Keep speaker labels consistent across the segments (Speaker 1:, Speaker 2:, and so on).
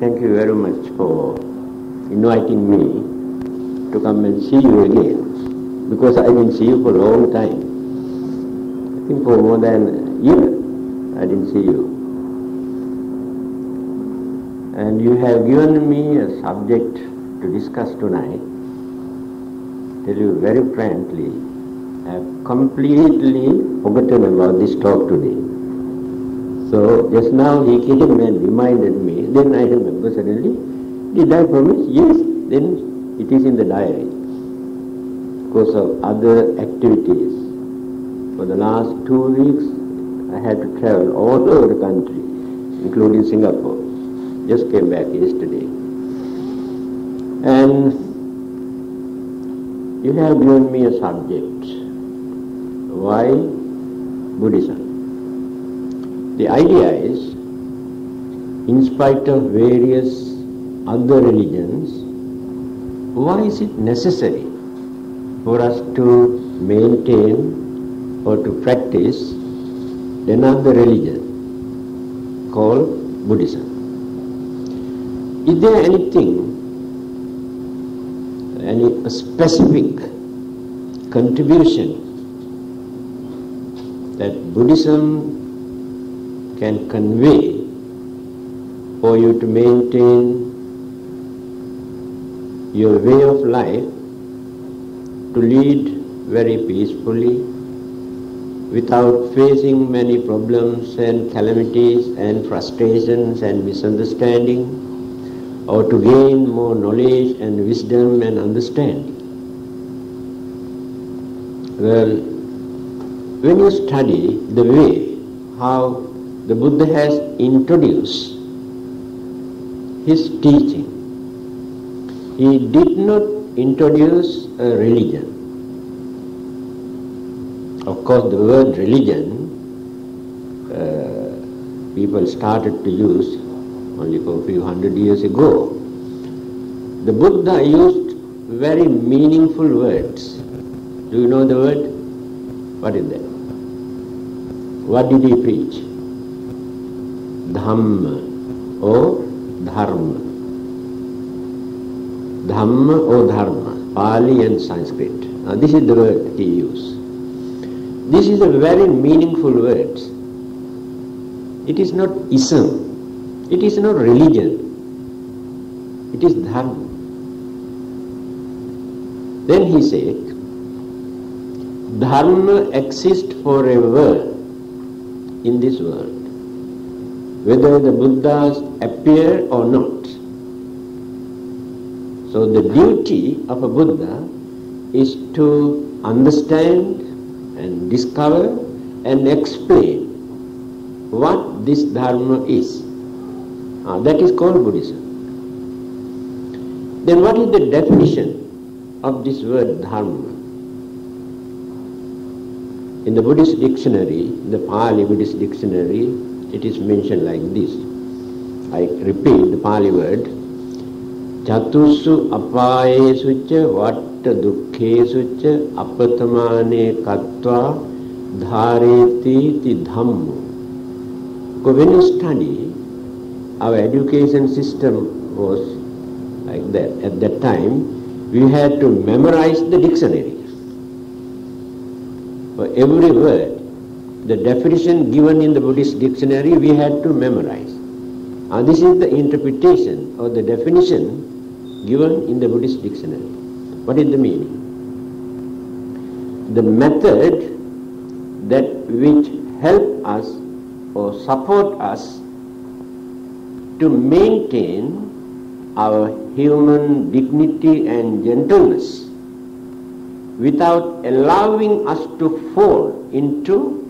Speaker 1: thank you very much for inviting me to come and see you again, because I didn't see you for a long time. I think for more than a year I didn't see you. And you have given me a subject to discuss tonight. Tell you very frankly, I have completely forgotten about this talk today. So just now he came and reminded me, then I remember suddenly, did I promise? Yes, then it is in the diary. Because of other activities. For the last 2 weeks, I had to travel all over the country, including Singapore. Just came back yesterday. And you have given me a subject. Why Buddhism? The idea is, in spite of various other religions, why is it necessary for us to maintain or to practice another religion called Buddhism? Is there anything, any specific contribution that Buddhism can convey for you to maintain your way of life, to lead very peacefully, without facing many problems and calamities and frustrations and misunderstanding, or to gain more knowledge and wisdom and understanding? Well, when you study the way how the Buddha has introduced his teaching, he did not introduce a religion. Of course, the word religion people started to use only for a few hundred years ago. The Buddha used very meaningful words. Do you know the word? What is that? What did he preach? Dhamma or Dharma. Dhamma or Dharma, Pali and Sanskrit. This is the word he used. This is a very meaningful word. It is not ism. It is not religion. It is Dharma. Then he said, Dharma exists forever in this world, whether the Buddhas appear or not. So the duty of a Buddha is to understand and discover and explain what this Dharma is. That is called Buddhism. Then what is the definition of this word Dharma? In the Buddhist dictionary, the Pali Buddhist dictionary, it is mentioned like this. I repeat the Pali word. Chatusu apayesu cha vatta dukkhesu cha apatamane katva dhareti ti dhammo. Because when you study, our education system was like that. At that time, we had to memorize the dictionary. For every word, the definition given in the Buddhist dictionary, we had to memorize. This is the interpretation or the definition given in the Buddhist dictionary. What is the meaning? The method that which help us or support us to maintain our human dignity and gentleness without allowing us to fall into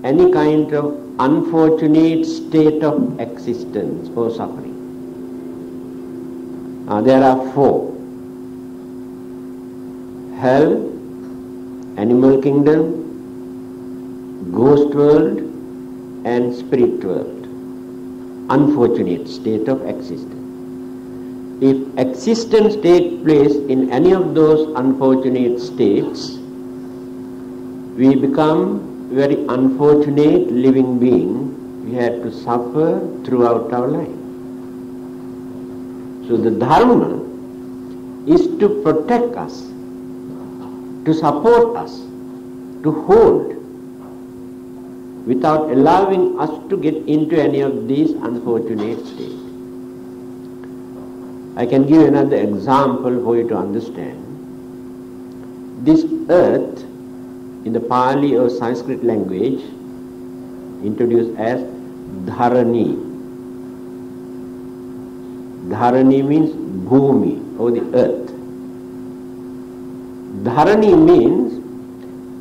Speaker 1: any kind of unfortunate state of existence or suffering. There are 4. Hell, animal kingdom, ghost world and spirit world. Unfortunate state of existence. If existence takes place in any of those unfortunate states, we become very unfortunate living being. We had to suffer throughout our life. So the dharma is to protect us, to support us, to hold, without allowing us to get into any of these unfortunate states. I can give another example for you to understand. This earth, in the Pali or Sanskrit language, introduced as Dharani. Dharani means Bhumi, or the earth. Dharani means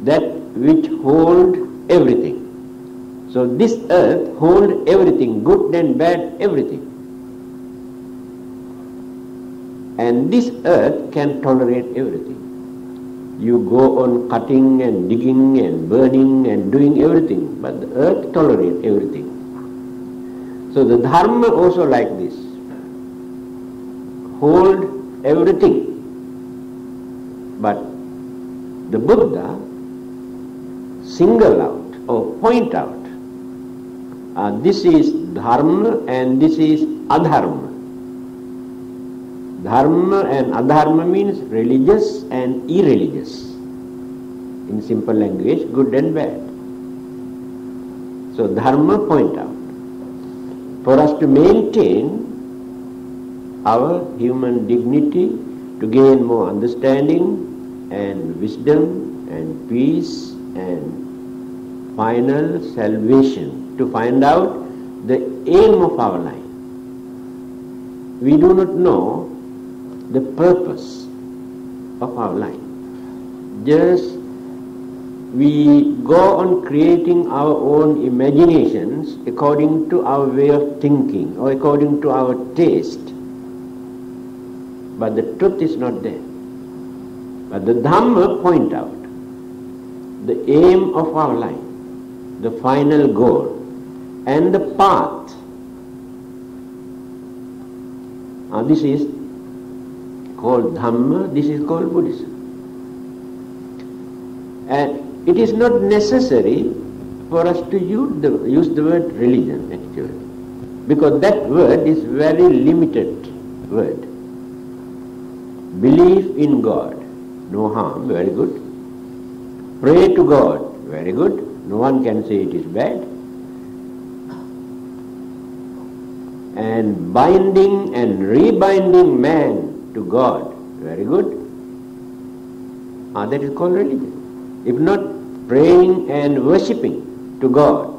Speaker 1: that which hold everything. So this earth holds everything, good and bad, everything. And this earth can tolerate everything. You go on cutting and digging and burning and doing everything, but the earth tolerates everything. So the dharma also like this. Hold everything. But the Buddha single out or point out, this is dharma and this is adharma. Dharma and adharma means religious and irreligious. In simple language, good and bad. So dharma point out. For us to maintain our human dignity, to gain more understanding and wisdom and peace and final salvation, to find out the aim of our life. We do not know the purpose of our life. Just we go on creating our own imaginations according to our way of thinking or according to our taste. But the truth is not there. But the Dhamma point out the aim of our life, the final goal, and the path. This is called Dhamma, this is called Buddhism. And it is not necessary for us to use the word religion actually, because that word is very limited word. Belief in God, no harm, very good. Pray to God, very good. No one can say it is bad. And binding and rebinding man to God, very good. That is called religion. If not, praying and worshipping to God,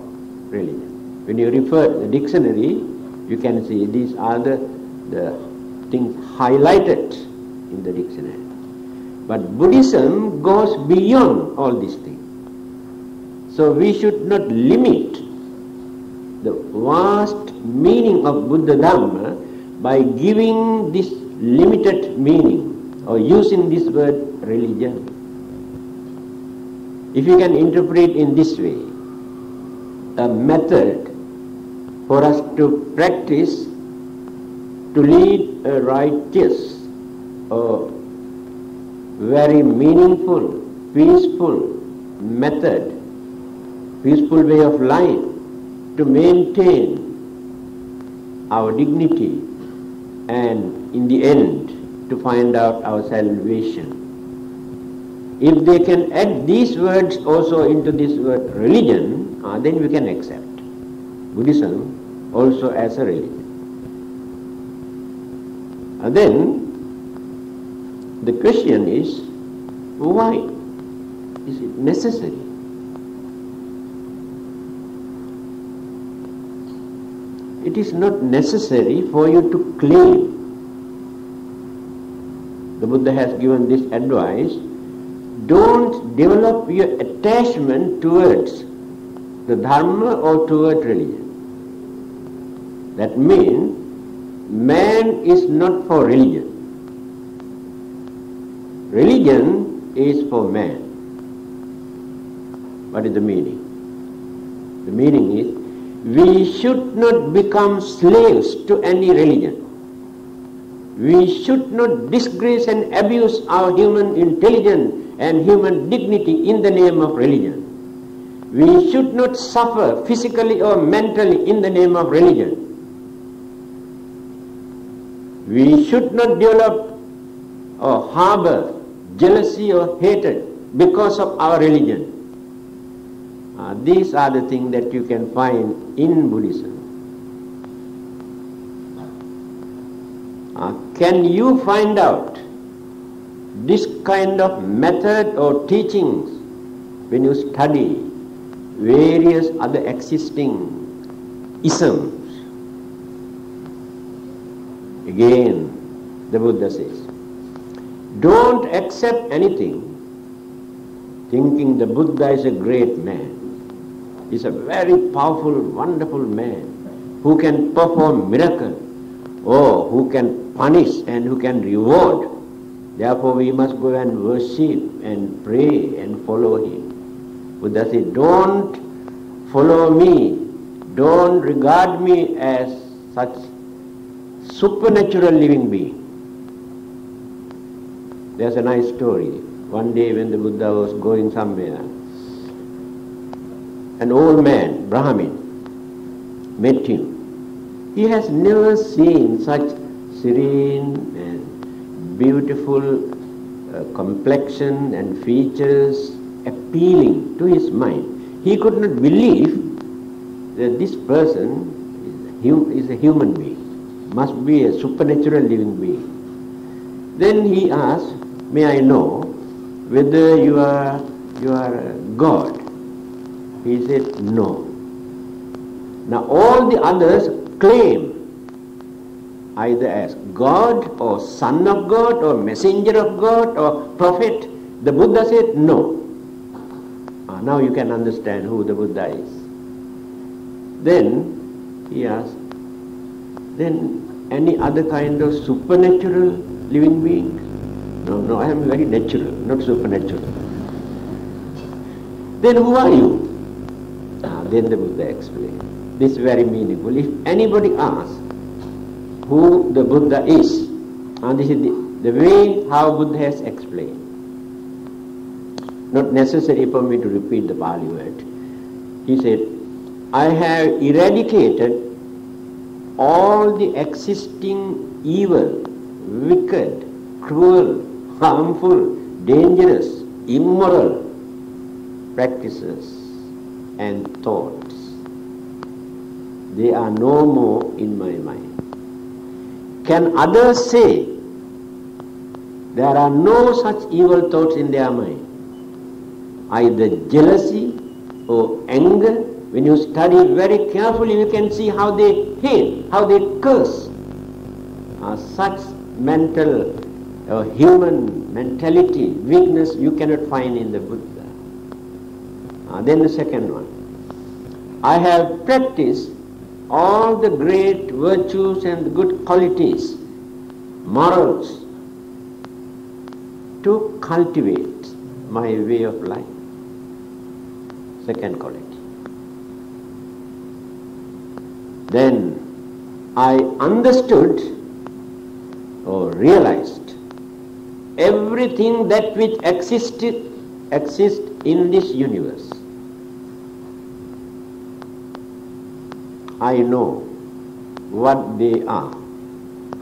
Speaker 1: religion. When you refer to the dictionary, you can see these are the things highlighted in the dictionary. But Buddhism goes beyond all these things. So we should not limit the vast meaning of Buddha Dhamma by giving this limited meaning or using this word religion. If you can interpret in this way, a method for us to practice to lead a righteous or very meaningful, peaceful method, peaceful way of life to maintain our dignity and in the end to find out our salvation. If they can add these words also into this word religion, then we can accept Buddhism also as a religion. Then the question is, why is it necessary? It is not necessary for you to claim. The Buddha has given this advice: don't develop your attachment towards the Dharma or toward religion. That means man is not for religion. Religion is for man. What is the meaning? The meaning is, we should not become slaves to any religion. We should not disgrace and abuse our human intelligence and human dignity in the name of religion. We should not suffer physically or mentally in the name of religion. We should not develop or harbor jealousy or hatred because of our religion. These are the things that you can find in Buddhism. Can you find out this kind of method or teachings when you study various other existing isms? Again, the Buddha says, don't accept anything thinking the Buddha is a great man. He's a very powerful, wonderful man who can perform miracles, or who can punish and who can reward. Therefore we must go and worship and pray and follow him. Buddha said, don't follow me, don't regard me as such supernatural living being. There's a nice story. One day when the Buddha was going somewhere, an old man, Brahmin, met him. He has never seen such serene and beautiful complexion and features appealing to his mind. He could not believe that this person is a human being, must be a supernatural living being. Then he asked, may I know whether you are God? He said, no. Now all the others claim either as God or son of God or messenger of God or prophet. The Buddha said, no. Now you can understand who the Buddha is. Then he asked, then any other kind of supernatural living being? No, I am very natural, not supernatural. Then who are you? Then the Buddha explained. This is very meaningful. If anybody asks who the Buddha is, and this is the way how Buddha has explained. Not necessary for me to repeat the Pali word. He said, I have eradicated all the existing evil, wicked, cruel, harmful, dangerous, immoral practices and thoughts. They are no more in my mind. Can others say there are no such evil thoughts in their mind? Either jealousy or anger. When you study very carefully, you can see how they hate, how they curse. Such mental or human mentality, weakness, you cannot find in the Buddha. Then the second one. I have practiced all the great virtues and good qualities, morals, to cultivate my way of life. Second quality. Then I understood or realized everything that which exists in this universe. I know what they are,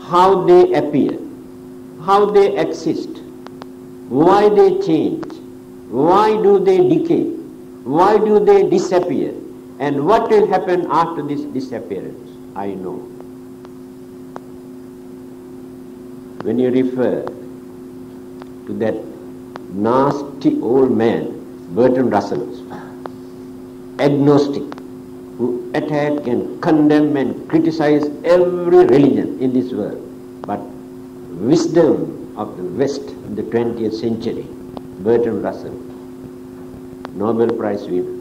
Speaker 1: how they appear, how they exist, why they change, why do they decay, why do they disappear, and what will happen after this disappearance. I know. When you refer to that nasty old man, Bertrand Russell, agnostic, who attack and condemn and criticize every religion in this world, but wisdom of the West in the 20th century, Bertrand Russell, Nobel Prize winner.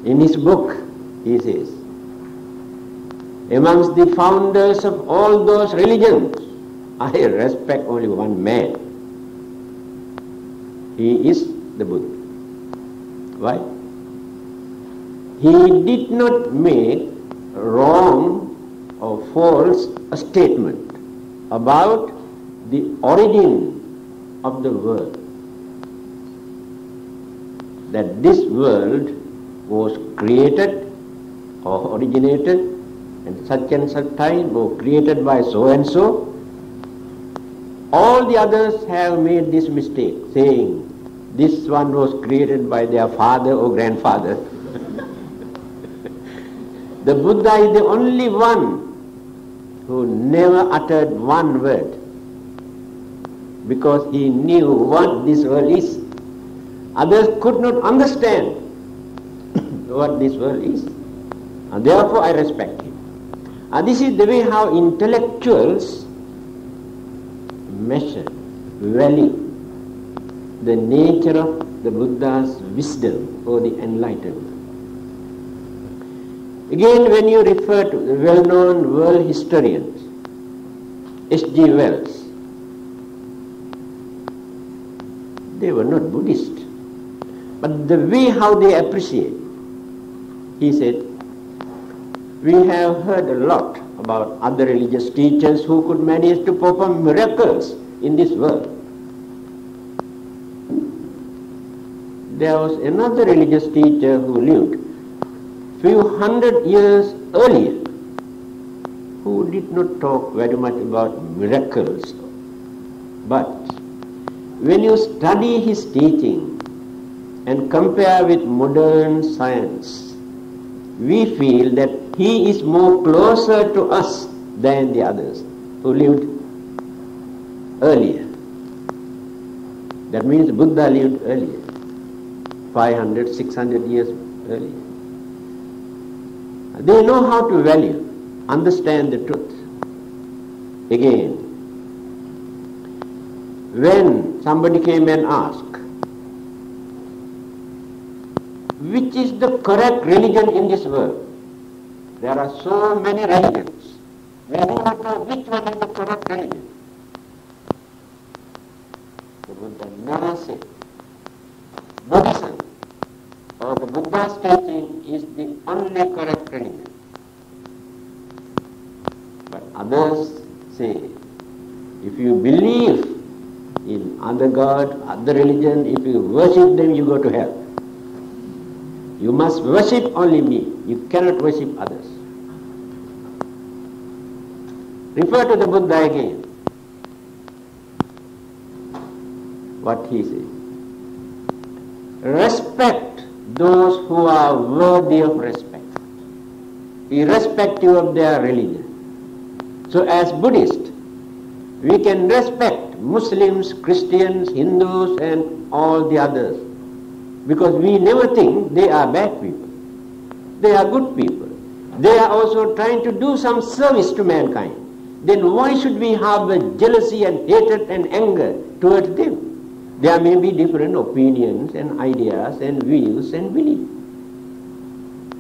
Speaker 1: In his book, he says, amongst the founders of all those religions, I respect only one man. He is the Buddha. Why? He did not make wrong or false a statement about the origin of the world. That this world was created or originated and such time were created by so and so. All the others have made this mistake, saying this one was created by their father or grandfather. The Buddha is the only one who never uttered one word, because he knew what this world is. Others could not understand what this world is, and therefore I respect him. And this is the way how intellectuals measure, value the nature of the Buddha's wisdom or the enlightenment. Again, when you refer to the well-known world historians, H.G. Wells, they were not Buddhist, but the way how they appreciate, he said, we have heard a lot about other religious teachers who could manage to perform miracles in this world. There was another religious teacher who lived few hundred years earlier who did not talk very much about miracles. But when you study his teaching and compare with modern science, we feel that he is more closer to us than the others who lived earlier. That means Buddha lived earlier, 500, 600 years earlier. They know how to value, understand the truth. Again, when somebody came and asked, which is the correct religion in this world? There are so many religions. We do not know which one is the correct religion. The Buddha never said Buddhism or the Buddha's teaching is the only correct religion. But others say, if you believe in other god, other religion, if you worship them, you go to hell. You must worship only me. You cannot worship others. Refer to the Buddha again. What he says. Respect those who are worthy of respect, irrespective of their religion. So as Buddhists, we can respect Muslims, Christians, Hindus and all the others, because we never think they are bad people. They are good people. They are also trying to do some service to mankind. Then why should we harbor jealousy and hatred and anger towards them? There may be different opinions and ideas and views and beliefs.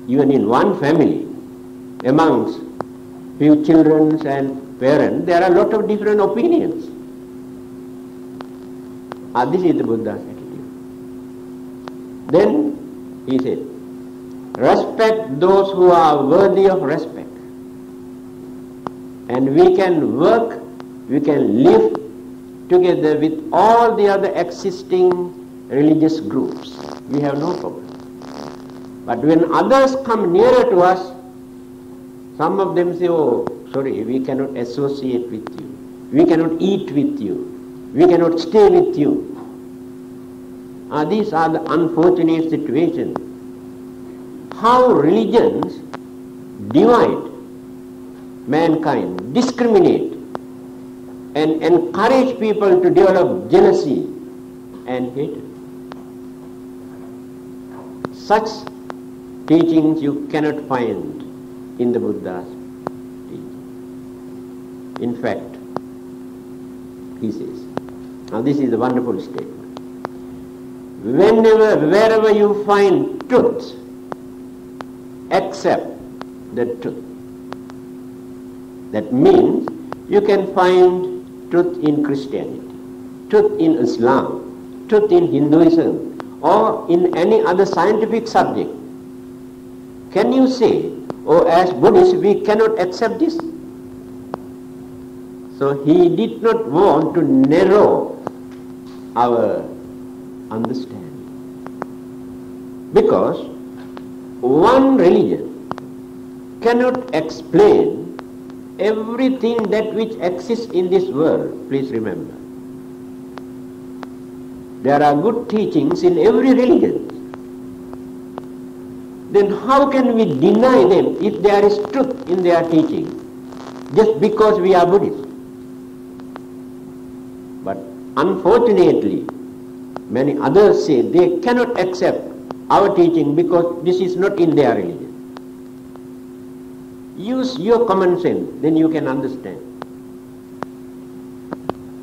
Speaker 1: Even in one family, amongst few children and parents, there are a lot of different opinions. This is the Buddha's attitude. Then he said, respect those who are worthy of respect. And we can work, we can live together with all the other existing religious groups. We have no problem. But when others come nearer to us, some of them say, oh, sorry, we cannot associate with you. We cannot eat with you. We cannot stay with you. These are the unfortunate situations. How religions divide mankind, discriminate, and encourage people to develop jealousy and hatred. Such teachings you cannot find in the Buddha's teaching. In fact, he says, now this is a wonderful statement. Wherever you find truth, accept the truth. That means you can find truth in Christianity, truth in Islam, truth in Hinduism, or in any other scientific subject. Can you say, oh, as Buddhists, we cannot accept this? So he did not want to narrow our understanding. Because one religion cannot explain everything that which exists in this world. Please remember. There are good teachings in every religion. Then how can we deny them if there is truth in their teaching, just because we are Buddhists? But unfortunately, many others say they cannot accept our teaching because this is not in their religion. Use your common sense, then you can understand.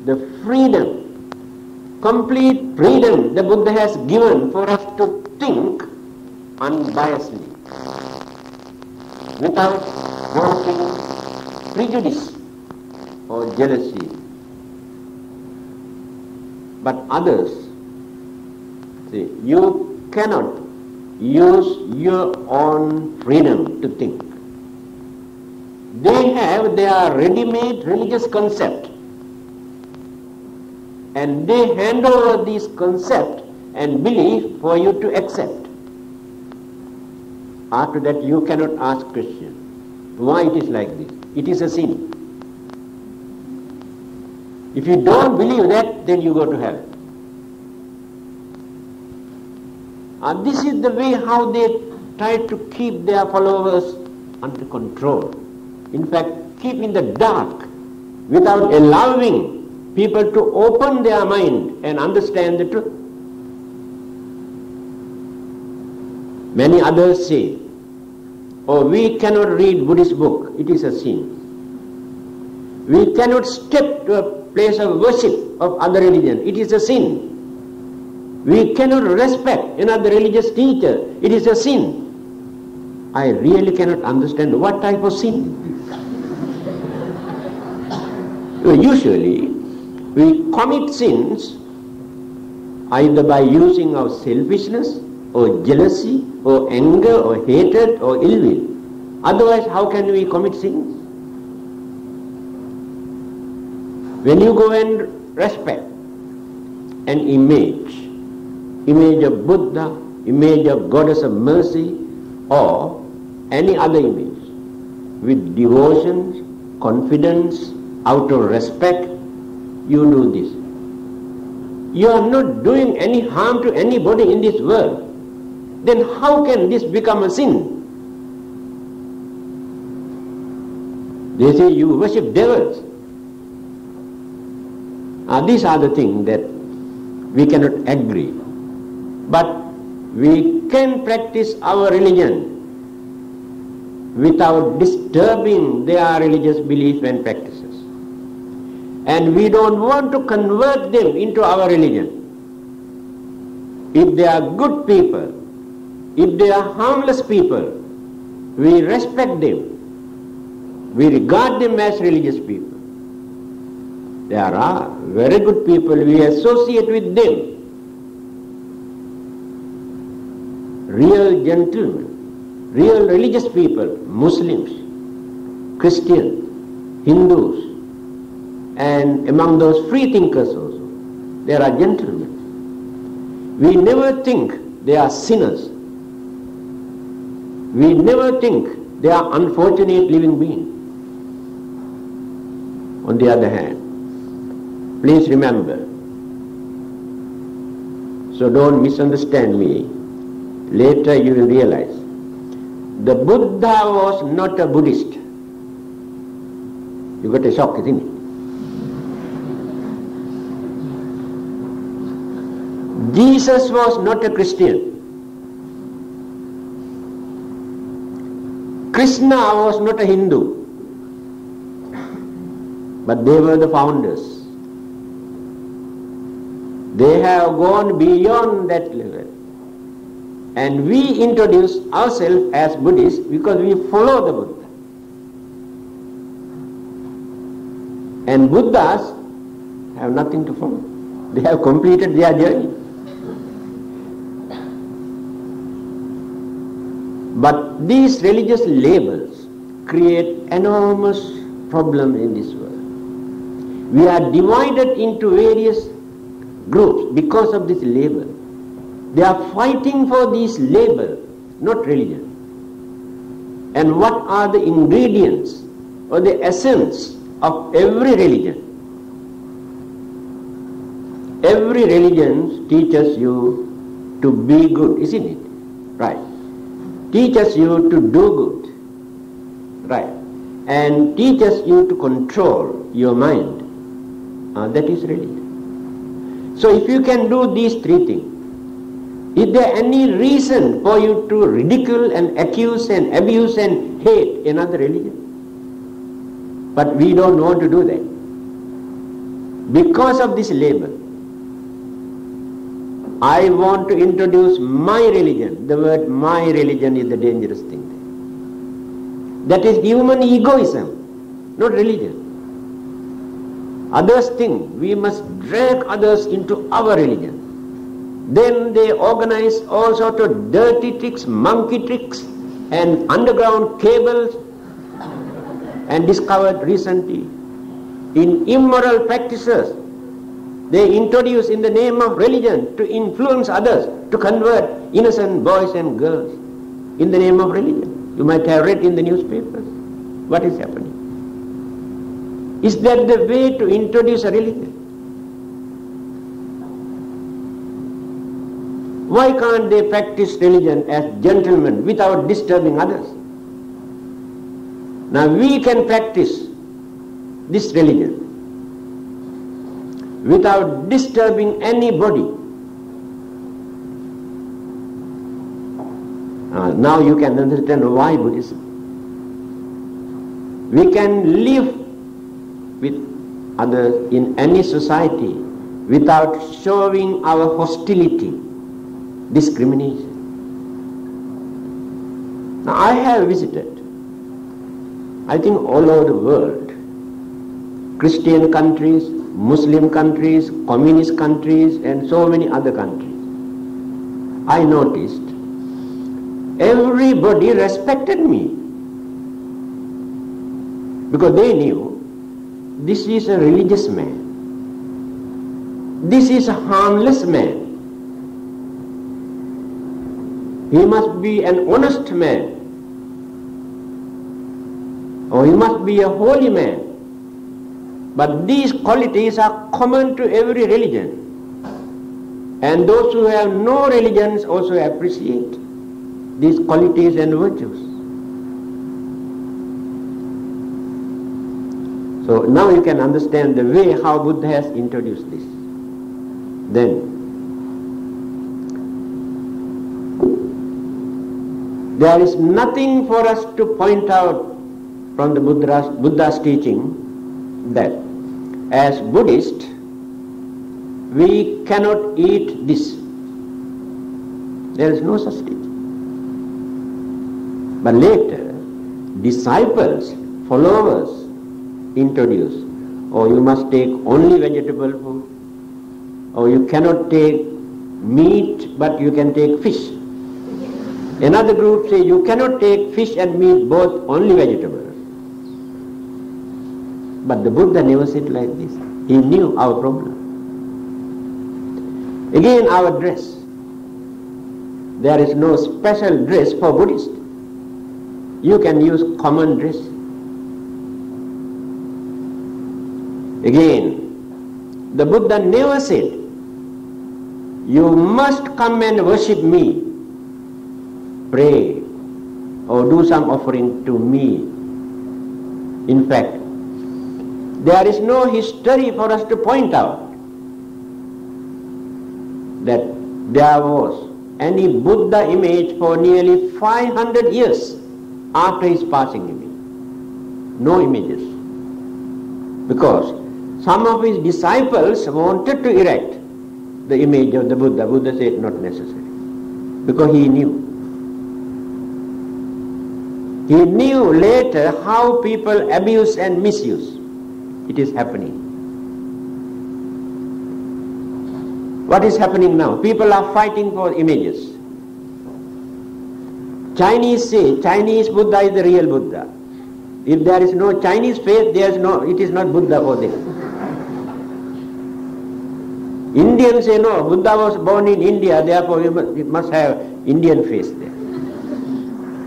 Speaker 1: The freedom, complete freedom the Buddha has given for us to think unbiasedly, without wanting prejudice or jealousy. But others say, you cannot use your own freedom to think. They have their ready-made religious concept, and they hand over this concept and belief for you to accept. After that, you cannot ask question, why it is like this? It is a sin. If you don't believe that, then you go to hell. This is the way how they try to keep their followers under control. In fact, keep in the dark without allowing people to open their mind and understand the truth. Many others say, oh, we cannot read Buddhist book, it is a sin. We cannot step to a place of worship of other religion, it is a sin. We cannot respect another religious teacher, it is a sin. I really cannot understand what type of sin it is. Usually, we commit sins either by using our selfishness, or jealousy, or anger, or hatred, or ill will. Otherwise, how can we commit sins? When you go and respect an image of Buddha, image of Goddess of Mercy, or any other image, with devotion, confidence, out of respect, you do this. You are not doing any harm to anybody in this world. Then how can this become a sin? They say you worship devils. These are the things that we cannot agree. But we can practice our religion without disturbing their religious beliefs and practices. And we don't want to convert them into our religion. If they are good people, if they are harmless people, we respect them. We regard them as religious people. There are very good people, we associate with them. Real gentlemen, real religious people, Muslims, Christians, Hindus, and among those free thinkers also, there are gentlemen. We never think they are sinners. We never think they are unfortunate living beings. On the other hand, please remember, so don't misunderstand me, later you will realize, the Buddha was not a Buddhist. You got a shock, isn't it? Jesus was not a Christian. Krishna was not a Hindu. But they were the founders. They have gone beyond that level. And we introduce ourselves as Buddhists because we follow the Buddha. And Buddhas have nothing to follow. They have completed their journey. But these religious labels create enormous problems in this world. We are divided into various groups because of this label. They are fighting for this label, not religion. And what are the ingredients or the essence of every religion? Every religion teaches you to be good, isn't it? Right. Teaches you to do good. Right. And teaches you to control your mind. That is religion. So if you can do these three things, is there any reason for you to ridicule and accuse and abuse and hate another religion? But we don't want to do that. Because of this label, I want to introduce my religion. The word my religion is the dangerous thing. That is human egoism, not religion. Others think we must drag others into our religion. Then they organize all sorts of dirty tricks, monkey tricks, and underground cables, and discovered recently in immoral practices they introduce in the name of religion to influence others, to convert innocent boys and girls in the name of religion. You might have read in the newspapers what is happening. Is that the way to introduce a religion? Why can't they practice religion as gentlemen without disturbing others? Now we can practice this religion without disturbing anybody. Now you can understand why Buddhism. We can live with others in any society without showing our hostility, discrimination. Now I have visited, I think all over the world, Christian countries, Muslim countries, communist countries, and so many other countries. I noticed everybody respected me because they knew this is a religious man. This is a harmless man. He must be an honest man, or he must be a holy man. But these qualities are common to every religion. And those who have no religions also appreciate these qualities and virtues. So now you can understand the way how Buddha has introduced this. Then, there is nothing for us to point out from the Buddha's teaching that as Buddhists, we cannot eat this. There is no such teaching. But later, disciples, followers introduce, or you must take only vegetable food, or you cannot take meat but you can take fish. Another group say you cannot take fish and meat, both only vegetables. But the Buddha never said like this. He knew our problem. Again, our dress. There is no special dress for Buddhists. You can use common dress. Again, the Buddha never said, you must come and worship me, pray, or do some offering to me. In fact, there is no history for us to point out that there was any Buddha image for nearly 500 years after his passing away. No images. Because some of his disciples wanted to erect the image of the Buddha. Buddha said not necessary. Because he knew. He knew later how people abuse and misuse. It is happening. What is happening now? People are fighting for images. Chinese say Chinese Buddha is the real Buddha. If there is no Chinese faith, it is not Buddha for them. Indians say no, Buddha was born in India, therefore it must have Indian face there.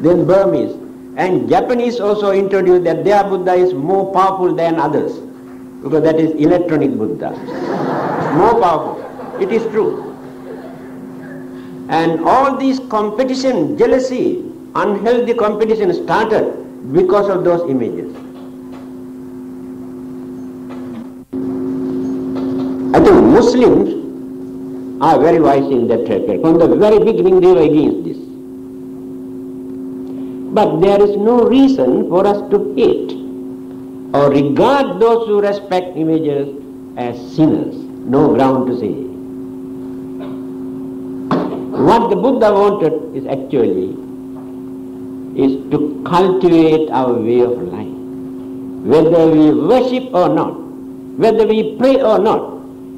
Speaker 1: Then Burmese. And Japanese also introduced that their Buddha is more powerful than others, because that is electronic Buddha. More powerful. It is true. And all these competition, jealousy, unhealthy competition started because of those images. I think Muslims are very wise in that respect. From the very beginning they were against this. But there is no reason for us to hate or regard those who respect images as sinners. No ground to say. What the Buddha wanted is actually to cultivate our way of life. Whether we worship or not, whether we pray or not,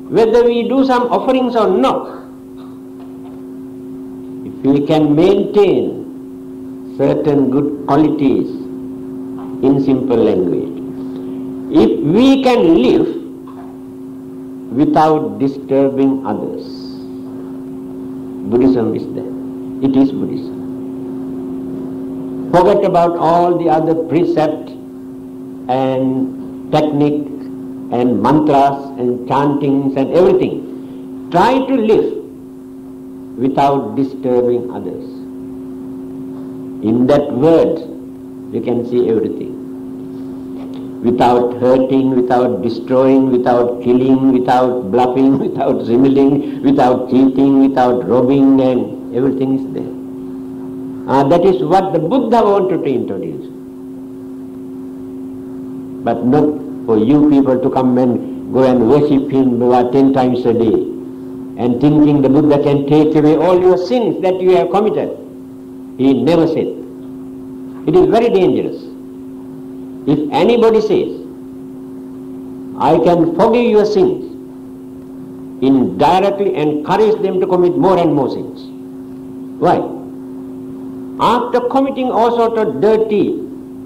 Speaker 1: whether we do some offerings or not, if we can maintain certain good qualities in simple language, if we can live without disturbing others, Buddhism is there. It is Buddhism. Forget about all the other precepts and techniques and mantras and chantings and everything. Try to live without disturbing others. In that word, you can see everything. Without hurting, without destroying, without killing, without bluffing, without swindling, without cheating, without robbing, and everything is there. That is what the Buddha wanted to introduce. But not for you people to come and go and worship him 10 times a day and thinking the Buddha can take away all your sins that you have committed. He never said. It is very dangerous. If anybody says, I can forgive your sins, indirectly encourage them to commit more and more sins. Why? After committing all sorts of dirty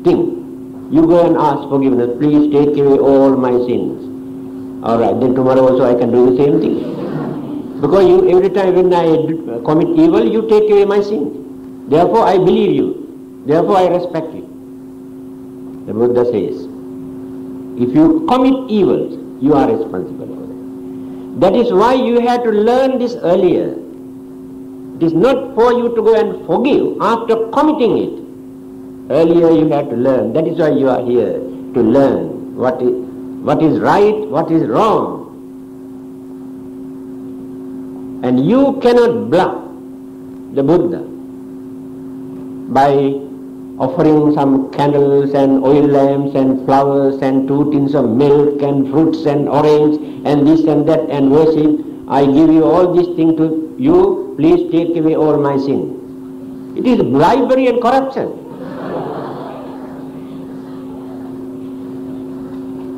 Speaker 1: things, you go and ask forgiveness, please take away all my sins. Alright, then tomorrow also I can do the same thing. Because you, every time when I commit evil, you take away my sins. Therefore I believe you. Therefore I respect you. The Buddha says, if you commit evils, you are responsible for that. That is why you had to learn this earlier. It is not for you to go and forgive after committing it. Earlier you had to learn. That is why you are here, to learn what is right, what is wrong. And you cannot bluff the Buddha by offering some candles and oil lamps and flowers and 2 tins of milk and fruits and orange and this and that and worship. I give you all these things to you, please take away all my sins. It is bribery and corruption.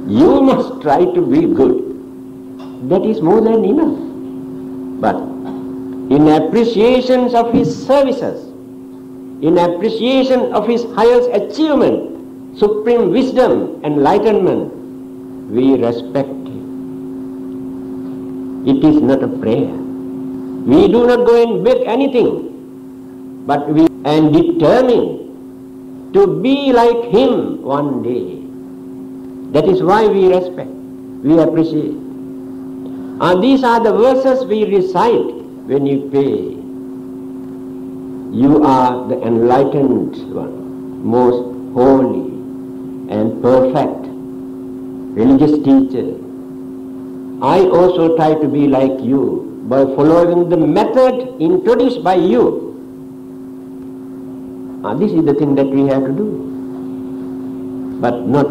Speaker 1: You must try to be good. That is more than enough. But in appreciation of his services, in appreciation of his highest achievement, supreme wisdom, enlightenment, we respect him. It is not a prayer. We do not go and beg anything, but we are determined to be like him one day. That is why we respect, we appreciate. And these are the verses we recite when you pray. You are the enlightened one, most holy and perfect religious teacher. I also try to be like you by following the method introduced by you. This is the thing that we have to do, but not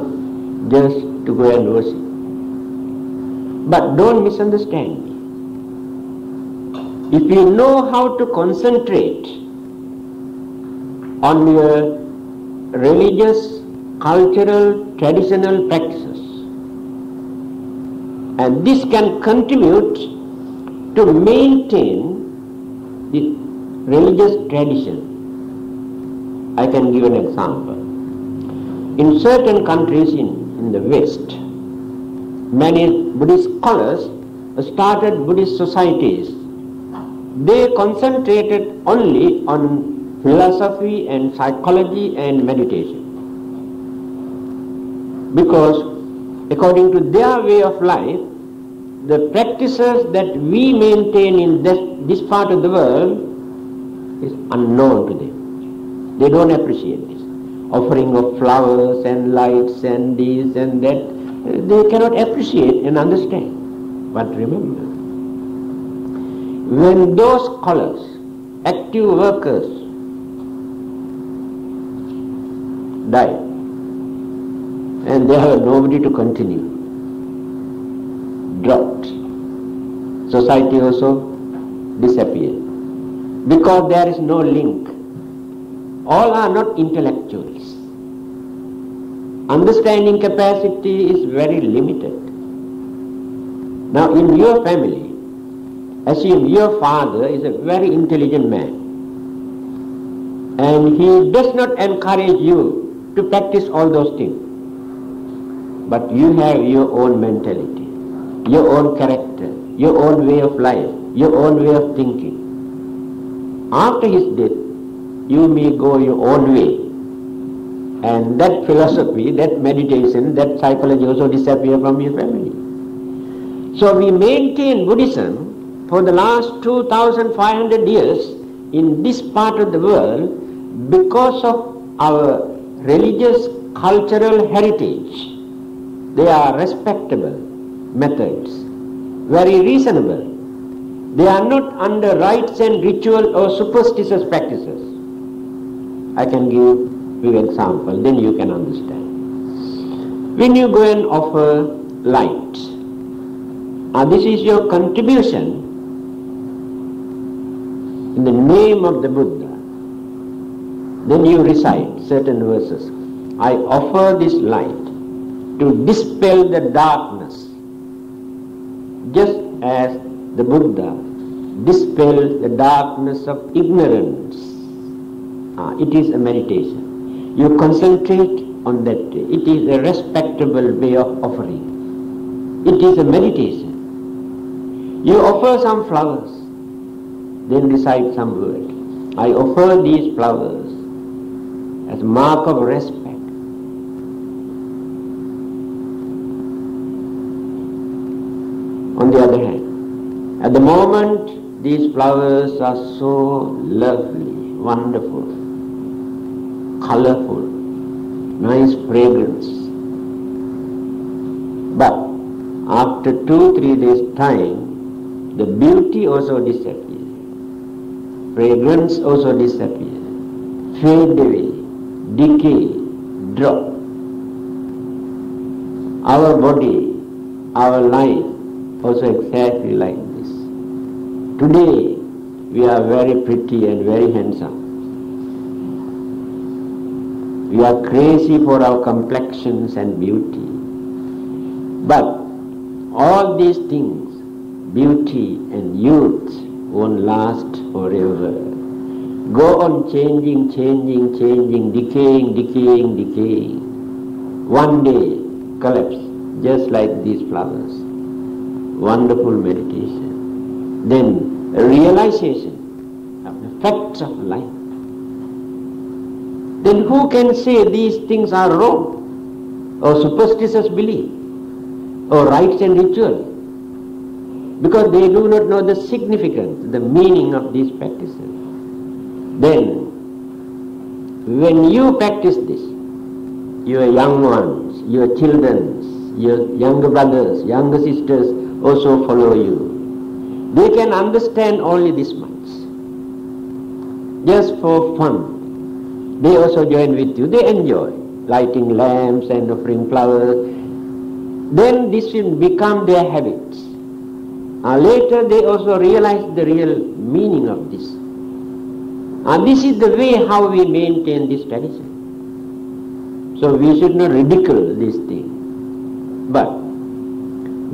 Speaker 1: just to go and worship. But don't misunderstand me. If you know how to concentrate on your religious, cultural, traditional practices, and this can contribute to maintain the religious tradition. I can give an example. In certain countries in the West, many Buddhist scholars started Buddhist societies. They concentrated only on philosophy and psychology and meditation. Because according to their way of life, the practices that we maintain in this part of the world is unknown to them. They don't appreciate this. Offering of flowers and lights and this and that, they cannot appreciate and understand. But remember, when those scholars, active workers, died, and they have nobody to continue, dropped, society also disappeared. Because there is no link. All are not intellectuals. Understanding capacity is very limited. Now in your family, assume your father is a very intelligent man, and he does not encourage you to practice all those things. But you have your own mentality, your own character, your own way of life, your own way of thinking. After his death, you may go your own way, and that philosophy, that meditation, that psychology also disappear from your family. So we maintain Buddhism for the last 2,500 years in this part of the world because of our religious cultural heritage. They are respectable methods, very reasonable. They are not under rites and ritual or superstitious practices. I can give you an example, then you can understand. When you go and offer light, this is your contribution in the name of the Buddha. Then you recite certain verses. I offer this light to dispel the darkness, just as the Buddha dispelled the darkness of ignorance. It is a meditation. You concentrate on that. It is a respectable way of offering. It is a meditation. You offer some flowers, then recite some word. I offer these flowers as a mark of respect. On the other hand, at the moment these flowers are so lovely, wonderful, colorful, nice fragrance. But after 2-3 days time, the beauty also disappears. Fragrance also disappears. Fade away, decay, drop. Our body, our life also exactly like this. Today we are very pretty and very handsome. We are crazy for our complexions and beauty. But all these things, beauty and youth, won't last forever. Go on changing, decaying. One day collapse, just like these flowers. Wonderful meditation. Then a realization of the facts of life. Then who can say these things are wrong, or superstitious belief, or rites and rituals? Because they do not know the significance, the meaning of these practices. Then, when you practice this, your young ones, your children, your younger brothers, younger sisters also follow you. They can understand only this much. Just for fun, they also join with you. They enjoy lighting lamps and offering flowers. Then this will become their habits. Later they also realize the real meaning of this. This is the way how we maintain this tradition. So we should not ridicule this thing. But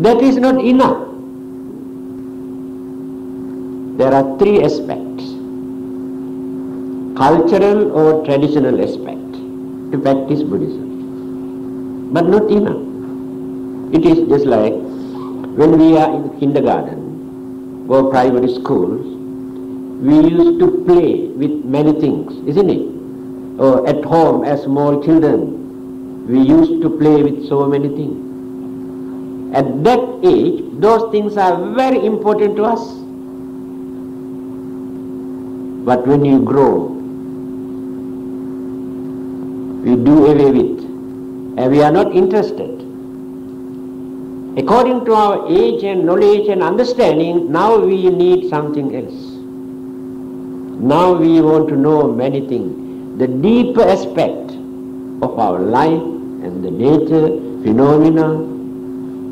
Speaker 1: that is not enough. There are 3 aspects. Cultural or traditional aspect to practice Buddhism. But not enough. It is just like when we are in kindergarten or primary schools, we used to play with many things, isn't it? Or at home as small children, we used to play with so many things. At that age, those things are very important to us. But when you grow, we do away with, and we are not interested. According to our age and knowledge and understanding, now we need something else. Now we want to know many things, the deeper aspect of our life and the nature, phenomena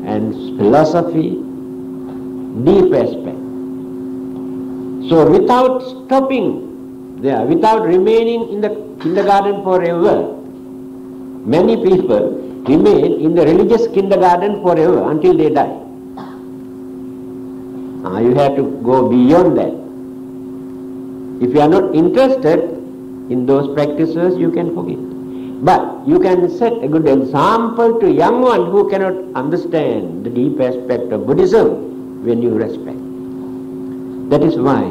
Speaker 1: and philosophy, deep aspect. So without stopping there, without remaining in the kindergarten forever, many people remain in the religious kindergarten forever until they die. You have to go beyond that. If you are not interested in those practices, you can forget. But you can set a good example to young one who cannot understand the deep aspect of Buddhism when you respect. That is why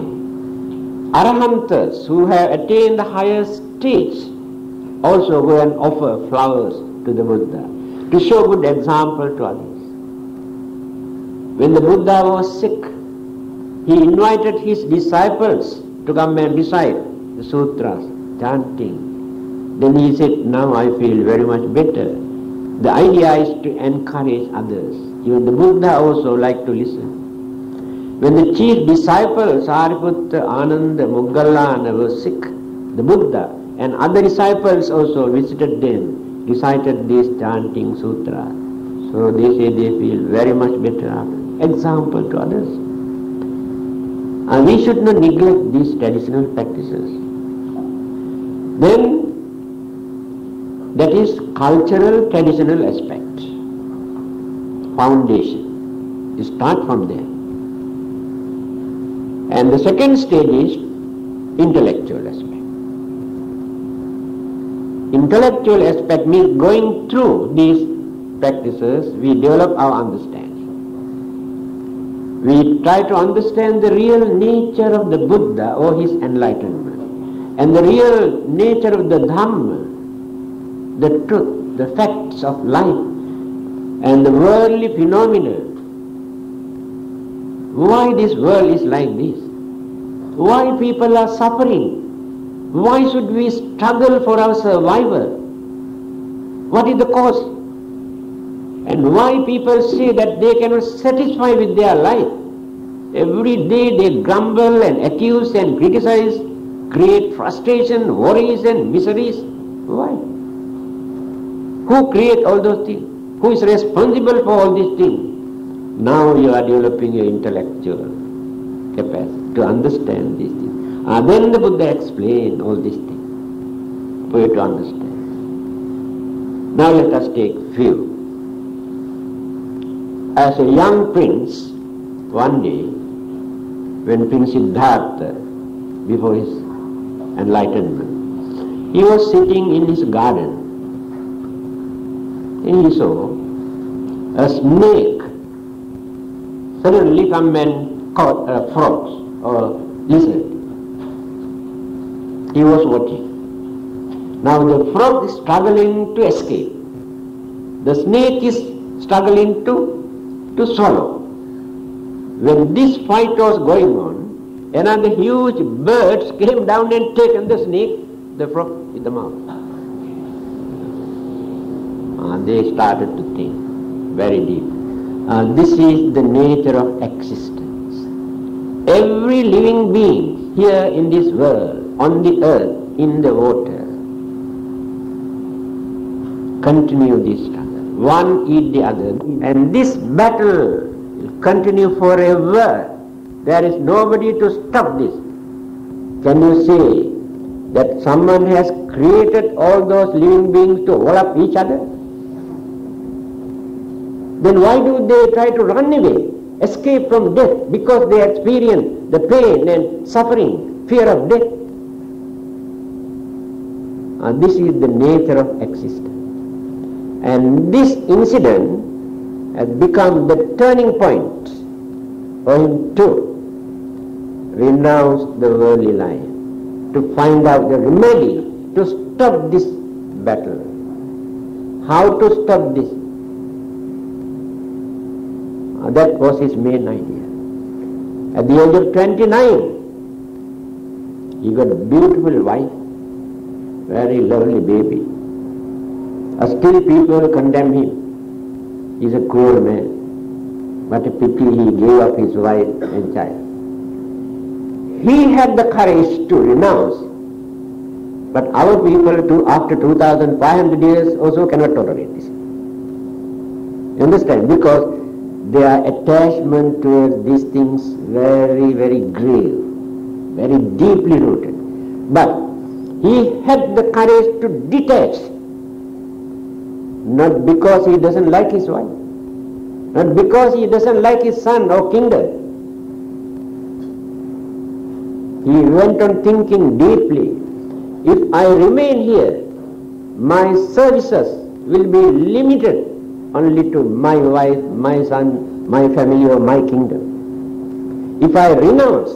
Speaker 1: Arahantas who have attained the highest stage also go and offer flowers to the Buddha to show good example to others. When the Buddha was sick, he invited his disciples to come and recite the sutras, chanting. Then he said, now I feel very much better. The idea is to encourage others. Even the Buddha also liked to listen. When the chief disciples, Sariputta, Ananda, Moggallana were sick, the Buddha and other disciples also visited them, recited these chanting sutras. So they say they feel very much better after. Example to others. And we should not neglect these traditional practices. Then, that is cultural traditional aspect, foundation. You start from there. And the second stage is intellectual aspect. Intellectual aspect means going through these practices, we develop our understanding. We try to understand the real nature of the Buddha or his enlightenment, and the real nature of the Dhamma, the truth, the facts of life, and the worldly phenomena. Why this world is like this? Why people are suffering? Why should we struggle for our survival? What is the cause? And why people say that they cannot satisfy with their life? Every day they grumble and accuse and criticize, create frustration, worries and miseries. Why? Who create all those things? Who is responsible for all these things? Now you are developing your intellectual capacity to understand these things. Then the Buddha explained all these things for you to understand. Now let us take few. As a young prince, one day, when Prince Siddhartha, before his enlightenment, he was sitting in his garden, and he saw a snake suddenly come and caught frogs or lizard. He was watching. Now the frog is struggling to escape. The snake is struggling to swallow. When this fight was going on, another huge bird came down and taken the snake, the frog in the mouth. They started to think very deep. This is the nature of existence. Every living being here in this world, on the earth, in the water, continue this struggle. One eat the other. And this battle will continue forever. There is nobody to stop this. Can you say that someone has created all those living beings to wallop each other? Then why do they try to run away, escape from death? Because they experience the pain and suffering, fear of death. This is the nature of existence. And this incident has become the turning point for him too. renounce the worldly life, to find out the remedy, to stop this battle. How to stop this? That was his main idea. At the age of 29, he got a beautiful wife, very lovely baby. Still people condemn him. He's a cruel man. What a pity he gave up his wife and child. He had the courage to renounce, but our people too, after 2,500 years also cannot tolerate this. You understand? Because their attachment towards these things very, very grave, very deeply rooted. But he had the courage to detach, not because he doesn't like his wife, not because he doesn't like his son or kingdom. He went on thinking deeply, if I remain here, my services will be limited only to my wife, my son, my family or my kingdom. If I renounce,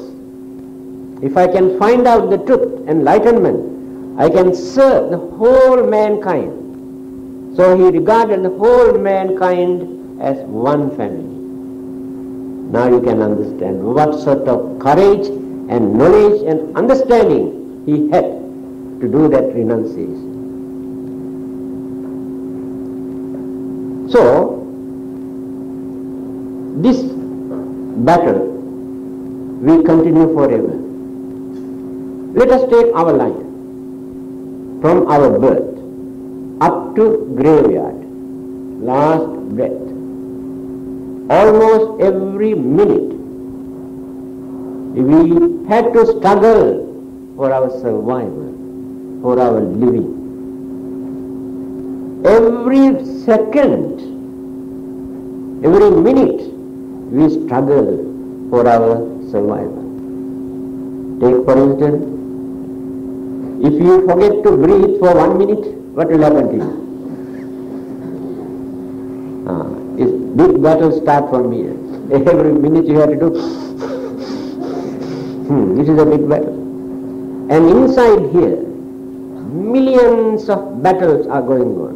Speaker 1: if I can find out the truth, enlightenment, I can serve the whole mankind. So he regarded the whole mankind as one family. Now you can understand what sort of courage and knowledge and understanding he had to do that renunciation. So, this battle will continue forever. Let us take our life from our birth up to graveyard, last breath. Almost every minute we had to struggle for our survival, for our living. Every second, every minute we struggle for our survival. Take for instance, if you forget to breathe for 1 minute, what will happen to you? This big battle starts from here. Every minute you have to do. This is a big battle. And inside here, millions of battles are going on.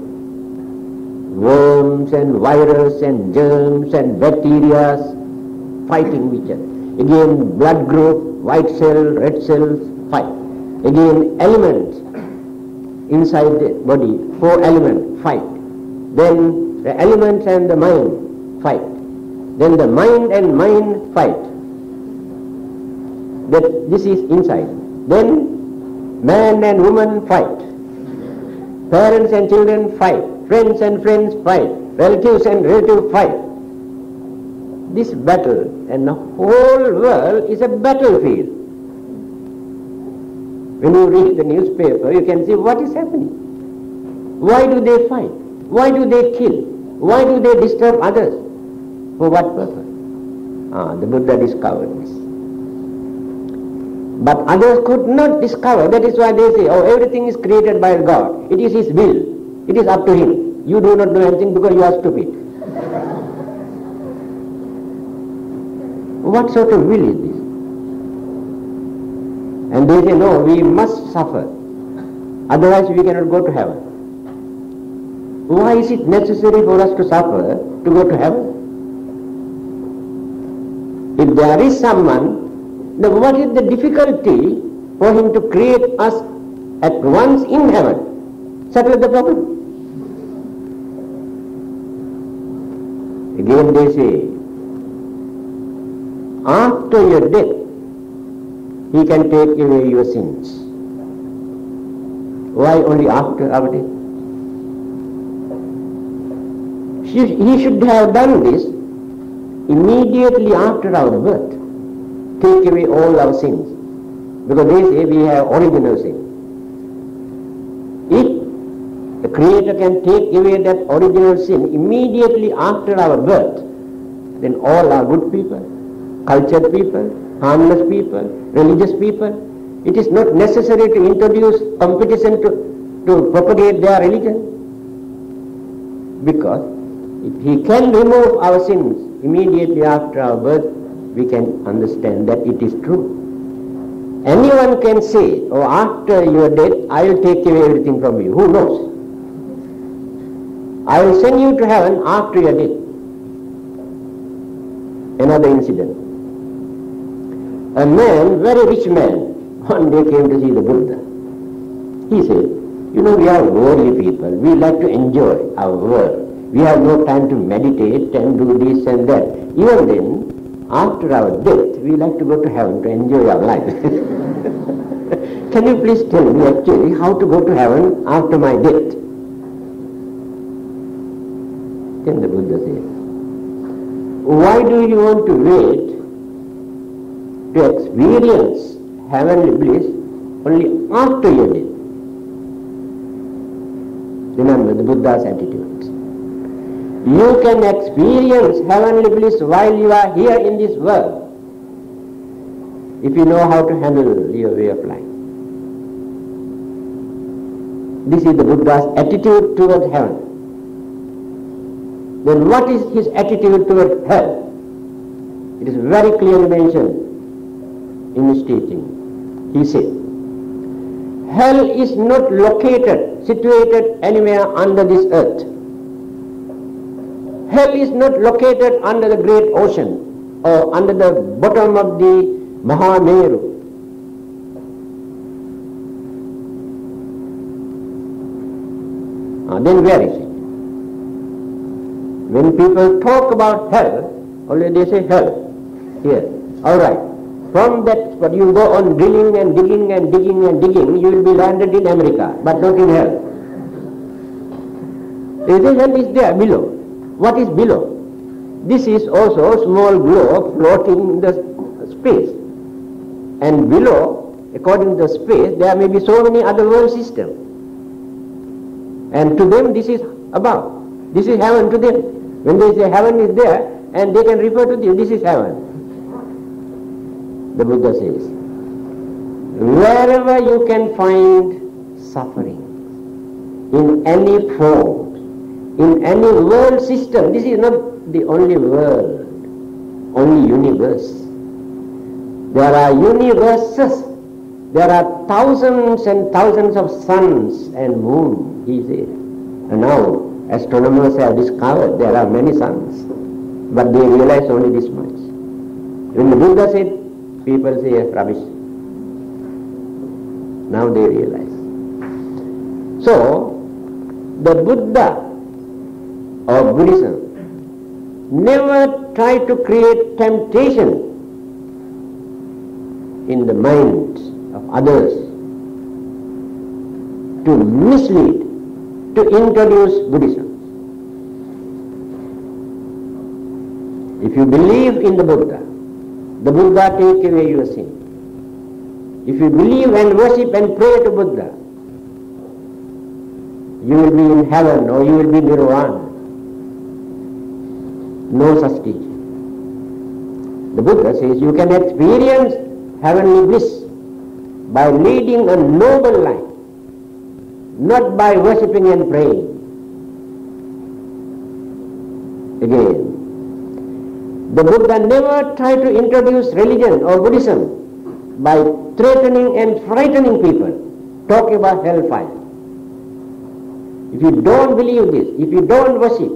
Speaker 1: Worms and viruses and germs and bacteria fighting each other. Again, blood group, white cell, red cells fight. Again, elements inside the body, 4 elements fight. Then the elements and the mind fight. Then the mind and mind fight. This is inside. Then man and woman fight. Parents and children fight. Friends and friends fight. Relatives and relatives fight. This battle and the whole world is a battlefield. When you read the newspaper, you can see what is happening. Why do they fight? Why do they kill? Why do they disturb others? For what purpose? The Buddha discovered this. But others could not discover. That is why they say, oh, everything is created by God. It is His will. It is up to Him. You do not know anything because you are stupid. What sort of will is this? And they say, no, we must suffer. Otherwise we cannot go to heaven. Why is it necessary for us to suffer to go to heaven? If there is someone, then what is the difficulty for him to create us at once in heaven? Settle the problem. Again they say, after your death, He can take away your sins. Why only after our death? He should have done this immediately after our birth. Take away all our sins. Because they say we have original sin. If the Creator can take away that original sin immediately after our birth, then all are good people, cultured people, harmless people, religious people. It is not necessary to introduce competition to propagate their religion. Because if He can remove our sins immediately after our birth, we can understand that it is true. Anyone can say, oh, after your death, I will take away everything from you. Who knows? I will send you to heaven after your death. Another incident. A man, very rich man, one day came to see the Buddha. He said, you know, we are worldly people. We like to enjoy our world. We have no time to meditate and do this and that. Even then, after our death, we like to go to heaven to enjoy our life. Can you please tell me actually how to go to heaven after my death? Then the Buddha said, why do you want to wait to experience heavenly bliss only after your death? Remember the Buddha's attitude. You can experience heavenly bliss while you are here in this world, if you know how to handle your way of life. This is the Buddha's attitude towards heaven. Then what is his attitude towards hell? It is very clearly mentioned in his teaching. He said, hell is not situated anywhere under this earth. Hell is not located under the great ocean or under the bottom of the Mahameru. Then where is it? When people talk about hell, only they say hell. Here. Alright. From that spot you go on drilling and digging and digging and digging, you will be landed in America, but not in hell. They say hell is there below. What is below? This is also a small globe floating in the space. And below, according to the space, there may be so many other world systems. And to them this is above. This is heaven to them. When they say heaven is there, and they can refer to this is heaven. The Buddha says, wherever you can find suffering, in any form, in any world system, this is not the only world, only universe. There are universes. There are thousands and thousands of suns and moons, he said. And now astronomers have discovered there are many suns, but they realize only this much. When the Buddha said, people say rubbish. Now they realize. So, the Buddha or Buddhism never tried to create temptation in the minds of others to mislead, to introduce Buddhism. If you believe in the Buddha take away your sin. If you believe and worship and pray to Buddha, you will be in heaven or you will be nirvana. No such teaching. The Buddha says you can experience heavenly bliss by leading a noble life, not by worshipping and praying. Again, the Buddha never tried to introduce religion or Buddhism by threatening and frightening people, talking about hellfire. If you don't believe this, if you don't worship,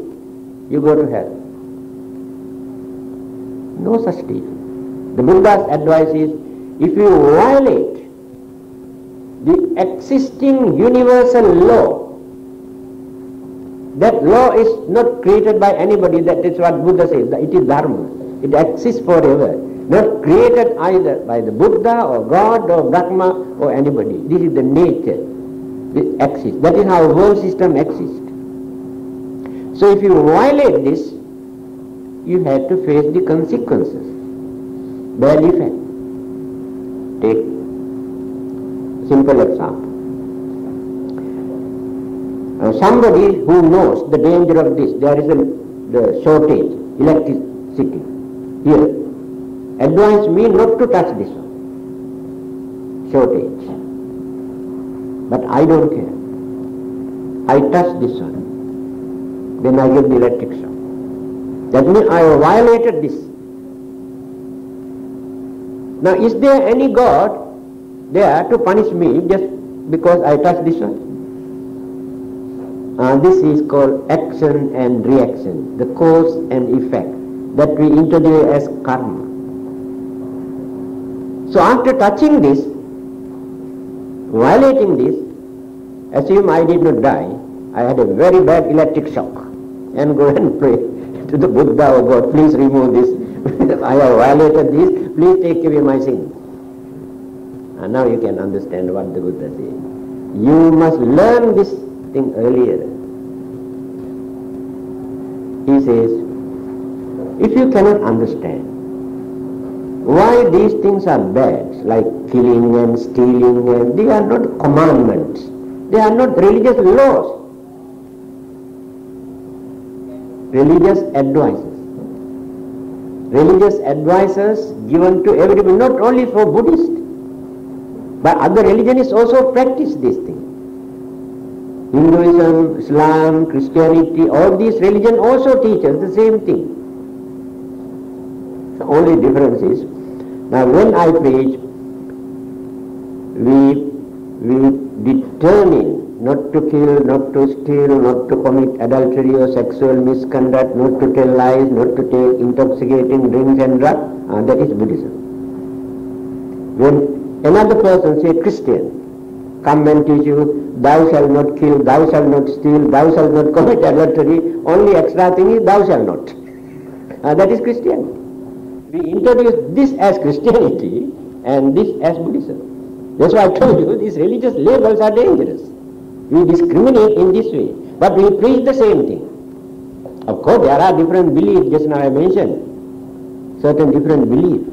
Speaker 1: you go to hell. No such teaching. The Buddha's advice is, if you violate the existing universal law, that law is not created by anybody, that is what Buddha says, it is dharma. It exists forever. Not created either by the Buddha or God or Brahma or anybody. This is the nature. It exists. That is how world system exists. So if you violate this, you have to face the consequences. Bad effect. Take simple example. Somebody who knows the danger of this, there is the shortage, electricity here, advise me not to touch this one, shortage. But I don't care. I touch this one, then I get the electric shock. That means I have violated this. Now is there any God there to punish me just because I touched this one. This is called action and reaction, the cause and effect that we introduce as karma. So after touching this, violating this, assume I did not die, I had a very bad electric shock, and go and pray to the Buddha, oh God, please remove this. I have violated this, please take away my sin. And now you can understand what the Buddha says. You must learn this thing earlier. He says, if you cannot understand why these things are bad, like killing and stealing, and they are not commandments, they are not religious laws, religious advices. Religious advices given to everybody, not only for Buddhists, but other religions also practice these things. Hinduism, Islam, Christianity, all these religions also teach us the same thing. The only difference is, now when I preach, we determine not to kill, not to steal, not to commit adultery or sexual misconduct, not to tell lies, not to take intoxicating drinks and drugs. That is Buddhism. When another person, say Christian, come and teach you, thou shalt not kill, thou shalt not steal, thou shalt not commit adultery, only extra thing is thou shalt not. That is Christianity. We introduce this as Christianity and this as Buddhism. That's why I told you, these religious labels are dangerous. We discriminate in this way, but we preach the same thing. Of course, there are different beliefs, just now I mentioned, certain different beliefs.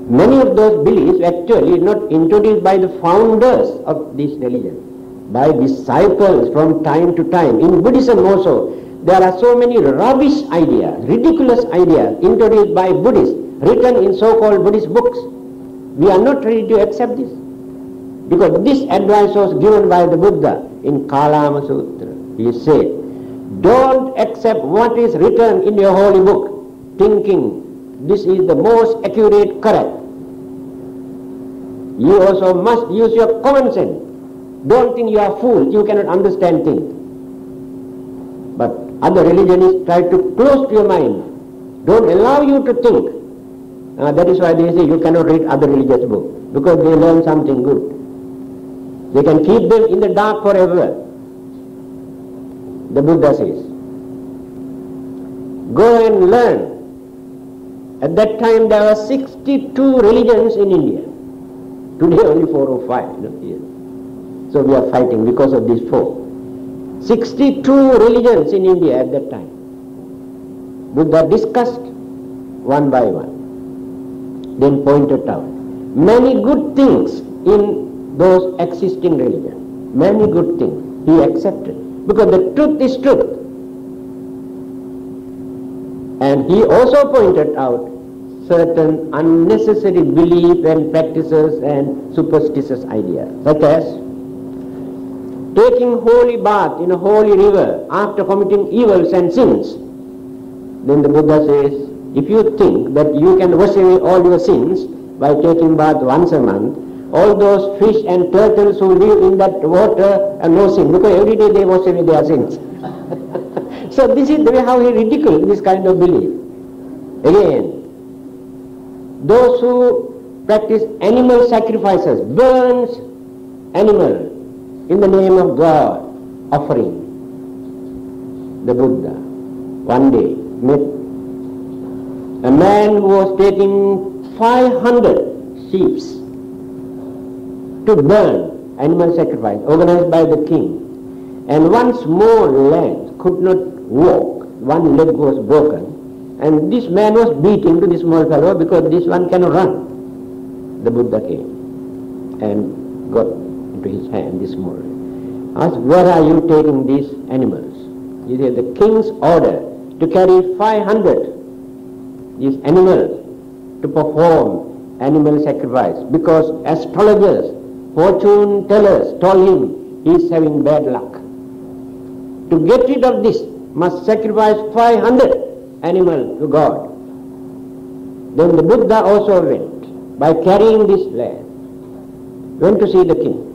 Speaker 1: Many of those beliefs actually not introduced by the founders of this religion, by disciples from time to time. In Buddhism also, there are so many rubbish ideas, ridiculous ideas introduced by Buddhists, written in so-called Buddhist books. We are not ready to accept this. Because this advice was given by the Buddha in Kalama Sutra. He said, don't accept what is written in your holy book, thinking this is the most accurate, correct. You also must use your common sense. Don't think you are fools, you cannot understand things. But other religions try to close to your mind, don't allow you to think. That is why they say you cannot read other religious books, because they learn something good. They can keep them in the dark forever. The Buddha says, go and learn. At that time there were 62 religions in India. Today only 4 or 5. Here. So we are fighting because of these 4. 62 religions in India at that time. Buddha discussed one by one. Then pointed out many good things in those existing religions. Many good things he accepted. Because the truth is truth. And he also pointed out certain unnecessary belief and practices and superstitious ideas, such as taking holy bath in a holy river after committing evils and sins. Then the Buddha says, if you think that you can wash away all your sins by taking bath once a month, all those fish and turtles who live in that water are no sin, because every day they wash away their sins. So this is the way how he ridiculed this kind of belief. Again, those who practice animal sacrifices, burns animal in the name of God, offering. The Buddha one day met a man who was taking 500 sheep to burn, animal sacrifice, organized by the king. And one small lad could not walk, one leg was broken, and this man was beating to this small fellow because this one cannot run. The Buddha came and got into his hand this small leg. Asked, where are you taking these animals? He said, the king's order to carry 500 these animals to perform animal sacrifice, because astrologers, fortune tellers told him he is having bad luck. To get rid of this, must sacrifice 500 animals to God. Then the Buddha also went by carrying this lad went to see the king.